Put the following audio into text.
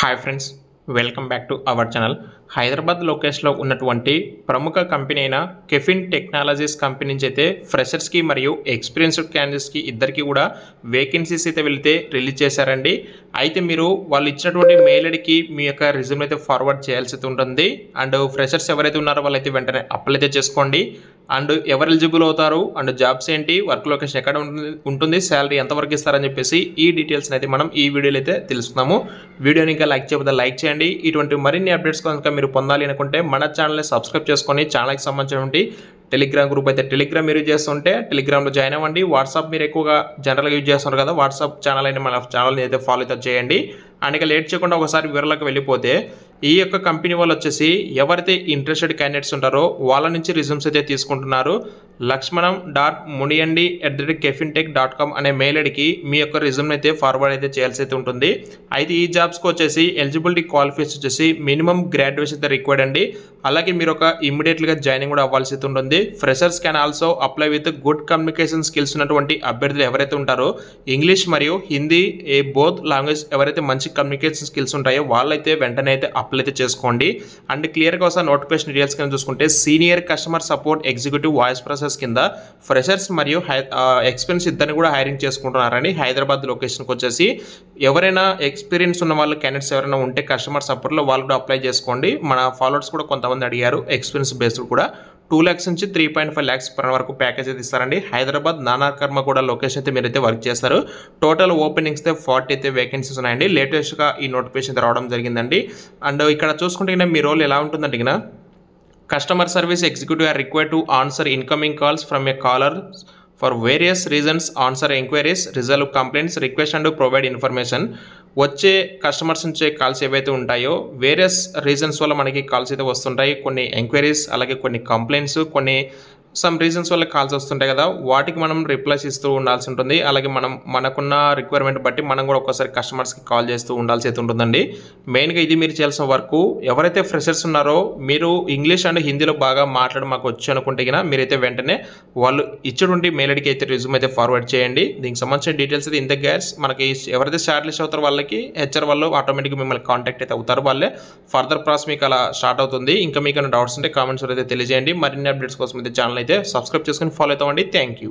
Hi friends, welcome back to our channel. Hyderabad లొకేషన్లో ఉన్నటువంటి ప్రముఖ కంపెనీ అయిన కెఫిన్ టెక్నాలజీస్ కంపెనీ నుంచి అయితే ఫ్రెషర్స్కి మరియు ఎక్స్పీరియన్స్డ్ క్యాండిడేట్స్కి ఇద్దరికి కూడా వేకెన్సీస్ అయితే వెళ్తే రిలీజ్ చేశారండి. అయితే మీరు వాళ్ళు ఇచ్చినటువంటి మెయిల్ ఐడికి మీ యొక్క రిజ్యూమ్ అయితే ఫార్వర్డ్ చేయాల్సి ఉంటుంది. అండ్ ఫ్రెషర్స్ ఎవరైతే ఉన్నారో వాళ్ళైతే వెంటనే అప్లై అయితే చేసుకోండి. అండ్ ఎవరు ఎలిజిబుల్ అవుతారు, అండ్ జాబ్స్ ఏంటి, వర్క్ లొకేషన్ ఎక్కడ ఉంటుంది, శాలరీ ఎంతవరకు ఇస్తారని చెప్పేసి ఈ డీటెయిల్స్ అయితే మనం ఈ వీడియోలో అయితే తెలుసుకుందాము. వీడియోని ఇంకా లైక్ చేయకపోతే లైక్ చేయండి. ఇటువంటి మరిన్ని అప్డేట్స్ కనుక మీరు పొందాలి అనుకుంటే మన ఛానల్ని సబ్స్క్రైబ్ చేసుకొని ఛానల్కి సంబంధించినటువంటి టెలిగ్రామ్ గ్రూప్ అయితే టెలిగ్రామ్ మీరు యూజ్ చేస్తుంటే టెలిగ్రామ్లో జాయిన్ అవ్వండి. వాట్సాప్ మీరు ఎక్కువగా జనరల్గా యూజ్ చేస్తున్నారు కదా, వాట్సాప్ ఛానల్ అయినా మన ఛానల్ని అయితే ఫాలో అయితే చేయండి. అండ్ ఇక లేట్ చేయకుండా ఒకసారి వివరాలకు వెళ్ళిపోతే, ఈ యొక్క కంపెనీ వాళ్ళు వచ్చేసి ఎవరైతే ఇంట్రెస్టెడ్ క్యాండిడేట్స్ ఉంటారో వాళ్ళ నుంచి రిజ్యూమ్స్ అయితే తీసుకుంటున్నారు. lakshmanam.muniandi@kefinTech.com అనే మెయిల్ ఐడికి మీ యొక్క రిజ్యూమ్ అయితే ఫార్వర్డ్ అయితే చేయాల్సి అయితే ఉంటుంది. అయితే ఈ జాబ్స్కి వచ్చేసి ఎలిజిబిలిటీ క్వాలిఫికేషన్ వచ్చేసి మినిమం గ్రాడ్యుయేషన్ అయితే రిక్వైర్డ్ అండి. అలాగే మీరు ఒక ఇమ్మీడియట్గా జాయినింగ్ కూడా అవ్వాల్సి అయితే ఉంటుంది. Freshers can also apply with good communication skills ఉన్నటువంటి అభ్యర్థులు ఎవరైతే ఉంటారో, ఇంగ్లీష్ మరియు హిందీ బోత్ లాంగ్వేజ్ ఎవరైతే మంచి కమ్యూనికేషన్ స్కిల్స్ ఉంటాయో వాళ్ళైతే వెంటనే అయితే అప్లై అయితే చేసుకోండి. అండ్ క్లియర్గా ఒకసారి నోటిఫికేషన్ డీటెయిల్స్ కింద చూసుకుంటే, senior customer support executive voice process కింద ఫ్రెషర్స్ మరియు ఎక్స్పీరియన్స్ ఇద్దరిని కూడా హైరింగ్ చేసుకుంటున్నారని. హైదరాబాద్ లొకేషన్కి వచ్చేసి ఎవరైనా ఎక్స్పీరియన్స్ ఉన్న వాళ్ళు క్యాండిడేట్స్ ఎవరైనా ఉంటే కస్టమర్ సపోర్ట్లో వాళ్ళు కూడా అప్లై చేసుకోండి. మన ఫాలోవర్స్ కూడా కొంతమంది అడిగారు, ఎక్స్పీరియన్స్ బేస్డ్ కూడా 2 lakhs నుంచి 3.5 lakhs per వరకు ప్యాకేజ్ అయితే ఇస్తారండి. హైదరాబాద్ నానా కర్మ కూడా లొకేషన్ అయితే మీరైతే వర్క్ చేస్తారు. టోటల్ ఓపెనింగ్స్ అయితే 40 అయితే వేకెన్సీస్ ఉన్నాయండి. లేటెస్ట్గా ఈ నోటిఫికేషన్ అయితే రావడం జరిగిందండి. అండ్ ఇక్కడ చూసుకుంటే మీ రోల్ ఎలా ఉంటుందంటే, customer service executive are required to answer incoming calls from a caller for various reasons, answer enquiries, resolve complaints, request and provide information. వచ్చే కస్టమర్స్ నుంచి కాల్స్ ఏవైతే ఉంటాయో వేరియస్ రీజన్స్ వల్ల మనకి కాల్స్ అయితే వస్తుంటాయి. కొన్ని ఎంక్వైరీస్, అలాగే కొన్ని కంప్లైంట్స్, కొన్ని సమ్ రీజన్స్ వల్ల కాల్స్ వస్తుంటాయి కదా, వాటికి మనం రిప్లైస్ ఇస్తూ ఉండాల్సి ఉంటుంది. అలాగే మనకున్న రిక్వైర్మెంట్ బట్టి మనం కూడా ఒక్కోసారి కస్టమర్స్కి కాల్ చేస్తూ ఉండాల్సి అయితే ఉంటుందండి. మెయిన్గా ఇది మీరు చేయాల్సిన వర్క్. ఎవరైతే ఫ్రెషర్స్ ఉన్నారో మీరు ఇంగ్లీష్ అండ్ హిందీలో బాగా మాట్లాడి మాకు వచ్చి అనుకుంటే మీరైతే వెంటనే వాళ్ళు ఇచ్చినటువంటి మెయిల్ ఐడికి అయితే రిజ్యూమ్ అయితే ఫార్వర్డ్ చేయండి. దీనికి సంబంధించిన డీటెయిల్స్ అయితే ఇంత గ్యాస్ మనకి ఎవరైతే షార్ట్ లిస్ట్ అవుతారో వాళ్ళకి హెచ్ఆర్ వాళ్ళు ఆటోమేటిక్గా మిమ్మల్ని కాంటాక్ట్ అయితే అవుతారు. వాళ్ళే ఫర్దర్ ప్రాసెస్ మీకు అలా స్టార్ట్ అవుతుంది. ఇంకా మీకు డౌట్స్ ఉంటే కామెంట్స్ అయితే తెలియజేయండి. మరిన్ని అప్డేట్స్ కోసం అయితే ఛానల్ అయితే సబ్స్క్రైబ్ చేసుకొని ఫాలో అవుతామండి. Thank you.